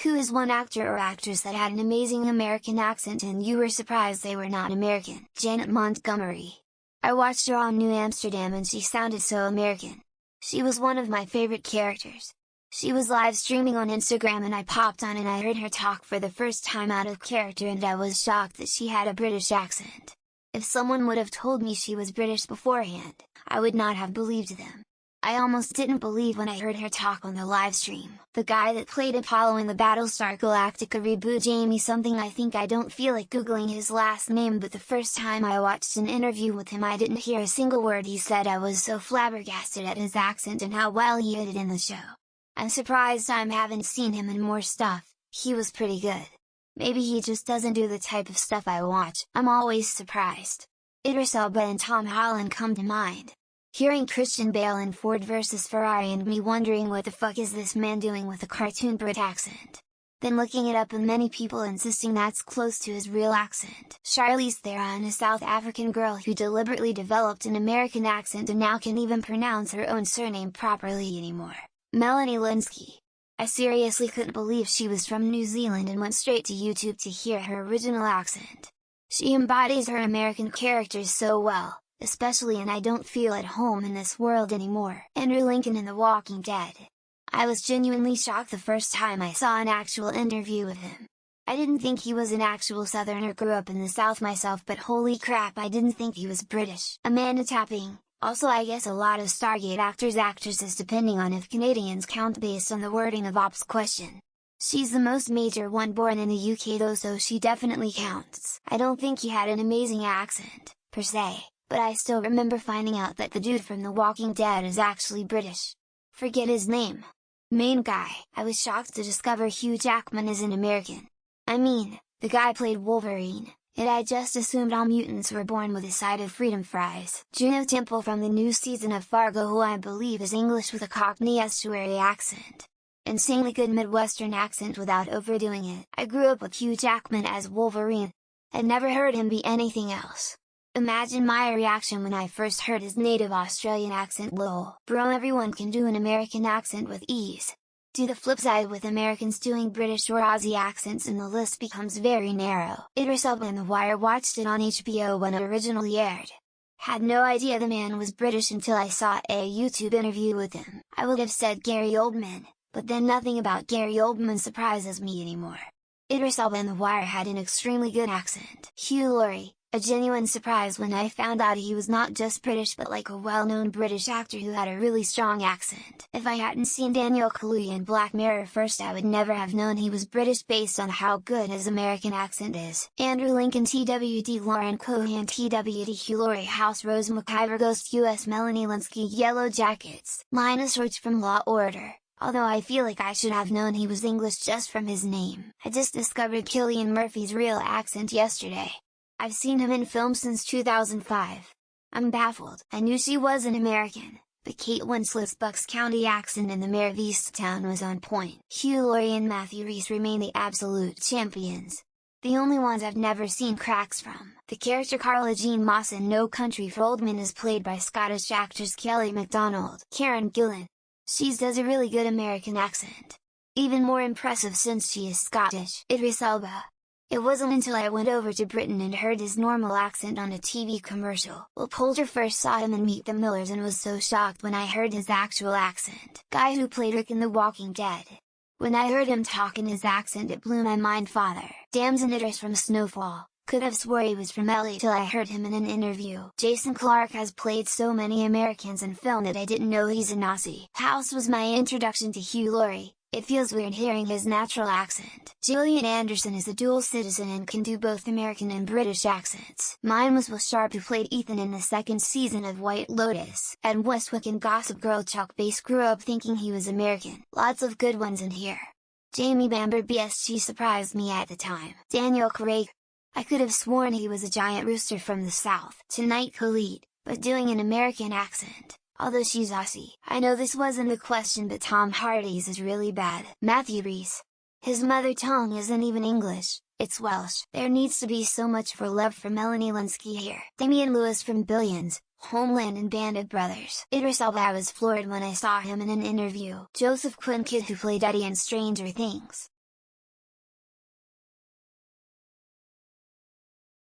Who is one actor or actress that had an amazing American accent and you were surprised they were not American? Janet Montgomery. I watched her on New Amsterdam and she sounded so American. She was one of my favorite characters. She was live streaming on Instagram and I popped on and I heard her talk for the first time out of character and I was shocked that she had a British accent. If someone would have told me she was British beforehand, I would not have believed them. I almost didn't believe when I heard her talk on the live stream. The guy that played Apollo in the Battlestar Galactica reboot, Jamie something, I don't feel like googling his last name, but the first time I watched an interview with him I didn't hear a single word he said. I was so flabbergasted at his accent and how well he did it in the show. I'm surprised I haven't seen him in more stuff. He was pretty good. Maybe he just doesn't do the type of stuff I watch. I'm always surprised. Idris Elba and Tom Holland come to mind. Hearing Christian Bale in Ford vs Ferrari and me wondering what the fuck is this man doing with a cartoon Brit accent. Then looking it up and many people insisting that's close to his real accent. Charlize Theron, a South African girl who deliberately developed an American accent and now can even pronounce her own surname properly anymore. Melanie Lynskey. I seriously couldn't believe she was from New Zealand and went straight to YouTube to hear her original accent. She embodies her American characters so well, especially in I Don't Feel at Home in This World Anymore. Andrew Lincoln in The Walking Dead. I was genuinely shocked the first time I saw an actual interview with him. I didn't think he was an actual Southerner, grew up in the South myself, but holy crap, I didn't think he was British. Amanda Tapping. Also, I guess a lot of Stargate actresses depending on if Canadians count based on the wording of Op's question. She's the most major one born in the UK though, so she definitely counts. I don't think he had an amazing accent, per se, but I still remember finding out that the dude from The Walking Dead is actually British. Forget his name. Main guy. I was shocked to discover Hugh Jackman is an American. I mean, the guy played Wolverine. I just assumed all mutants were born with a side of freedom fries. Juno Temple from the new season of Fargo, who I believe is English with a Cockney estuary accent. Insanely good Midwestern accent without overdoing it. I grew up with Hugh Jackman as Wolverine. I'd never heard him be anything else. Imagine my reaction when I first heard his native Australian accent. Lol. Bro, everyone can do an American accent with ease. Do the flip side with Americans doing British or Aussie accents and the list becomes very narrow. Idris Elba in The Wire, watched it on HBO when it originally aired. Had no idea the man was British until I saw a YouTube interview with him. I would have said Gary Oldman, but then nothing about Gary Oldman surprises me anymore. Idris Elba in The Wire had an extremely good accent. Hugh Laurie. A genuine surprise when I found out he was not just British but like a well-known British actor who had a really strong accent. If I hadn't seen Daniel Kaluuya in Black Mirror first, I would never have known he was British based on how good his American accent is. Andrew Lincoln TWD, Lauren Cohan TWD, Hugh Laurie, House Rose McIver, Ghost US, Melanie Lynskey, Yellow Jackets, Linus Roach from Law Order. Although I feel like I should have known he was English just from his name. I just discovered Cillian Murphy's real accent yesterday. I've seen him in films since 2005. I'm baffled. I knew she was an American, but Kate Winslet's Bucks County accent in The Mayor of Easttown was on point. Hugh Laurie and Matthew Rhys remain the absolute champions. The only ones I've never seen cracks from. The character Carla Jean Moss in No Country for Old Men is played by Scottish actress Kelly MacDonald. Karen Gillan. She does a really good American accent. Even more impressive since she is Scottish. Idris Elba. It wasn't until I went over to Britain and heard his normal accent on a TV commercial. Will Poulter first saw him in Meet the Millers and was so shocked when I heard his actual accent. Guy who played Rick in The Walking Dead. When I heard him talk in his accent it blew my mind. Father. Damson Idris from Snowfall. Could have swore he was from LA till I heard him in an interview. Jason Clarke has played so many Americans in film that I didn't know he's an Aussie. House was my introduction to Hugh Laurie. It feels weird hearing his natural accent. Gillian Anderson is a dual citizen and can do both American and British accents. Mine was Will Sharpe, who played Ethan in the second season of White Lotus. And Westwick and Gossip Girl Chuck Bass grew up thinking he was American. Lots of good ones in here. Jamie Bamber BSG surprised me at the time. Daniel Craig. I could have sworn he was a giant rooster from the South. Tonight Khalid, but doing an American accent. Although she's Aussie. I know this wasn't the question, but Tom Hardy's is really bad. Matthew Rhys. His mother tongue isn't even English, it's Welsh. There needs to be so much for love for Melanie Lynskey here. Damian Lewis from Billions, Homeland and Band of Brothers. Idris Elba. I was floored when I saw him in an interview. Joseph Quinn, kid who played Eddie in Stranger Things.